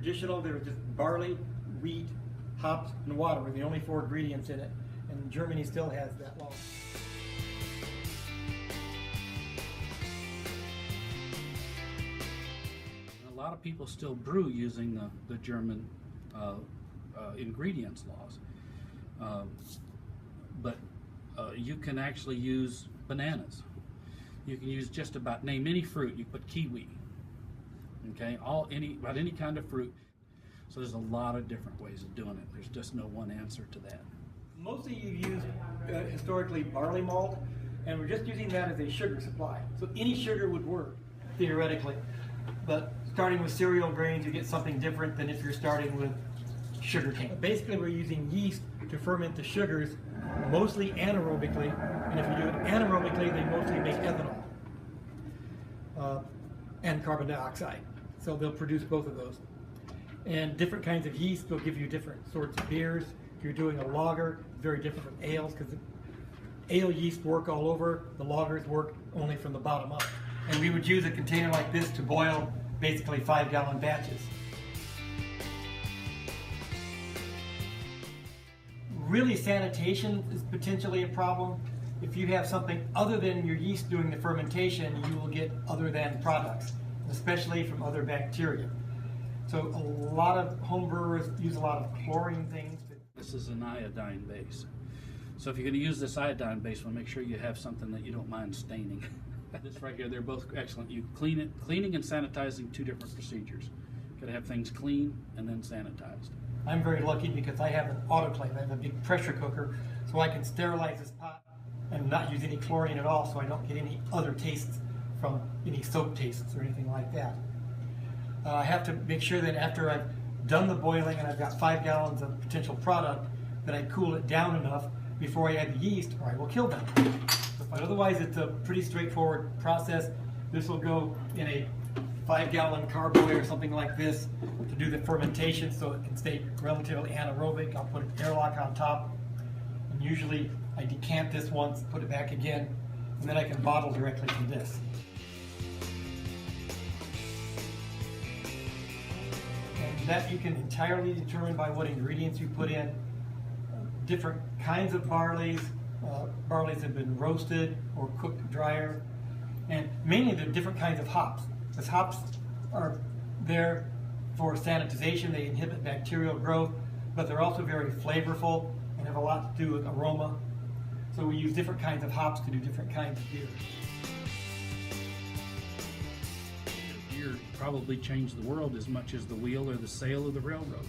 traditional, there was just barley, wheat, hops, and water were the only 4 ingredients in it. And Germany still has that law. A lot of people still brew using the German ingredients laws. But you can actually use bananas. You can use just about, name any fruit, you put kiwi. Okay, about any kind of fruit. So there's a lot of different ways of doing it. There's just no one answer to that. Mostly you use historically barley malt, and we're just using that as a sugar supply. So any sugar would work, theoretically. But starting with cereal grains, you get something different than if you're starting with sugar cane. Basically, we're using yeast to ferment the sugars, mostly anaerobically, and if you do it anaerobically, they mostly make ethanol and carbon dioxide. So they'll produce both of those. And different kinds of yeast will give you different sorts of beers. If you're doing a lager, it's very different from ales, because ale yeast work all over, the lagers work only from the bottom up. And we would use a container like this to boil basically 5-gallon batches. Really, sanitation is potentially a problem. If you have something other than your yeast doing the fermentation, you will get other than products, especially from other bacteria. So a lot of home brewers use a lot of chlorine things. This is an iodine base. So if you're going to use this iodine base, well, make sure you have something that you don't mind staining. This right here, they're both excellent. You clean it, cleaning and sanitizing, 2 different procedures. Got to have things clean and then sanitized. I'm very lucky because I have an autoclave. I have a big pressure cooker, so I can sterilize this pot and not use any chlorine at all, so I don't get any other tastes from any soap tastes or anything like that. I have to make sure that after I've done the boiling and I've got 5 gallons of potential product, that I cool it down enough before I add the yeast, or I will kill them. But otherwise, it's a pretty straightforward process. This will go in a 5-gallon carboy or something like this to do the fermentation, so it can stay relatively anaerobic. I'll put an airlock on top, and usually I decant this once, put it back again, and then I can bottle directly from this. And that you can entirely determine by what ingredients you put in. Different kinds of barleys. Barleys have been roasted or cooked drier, and mainly the different kinds of hops. Because hops are there for sanitization, they inhibit bacterial growth, but they're also very flavorful and have a lot to do with aroma. So we use different kinds of hops to do different kinds of beers. Beer probably changed the world as much as the wheel or the sail of the railroad.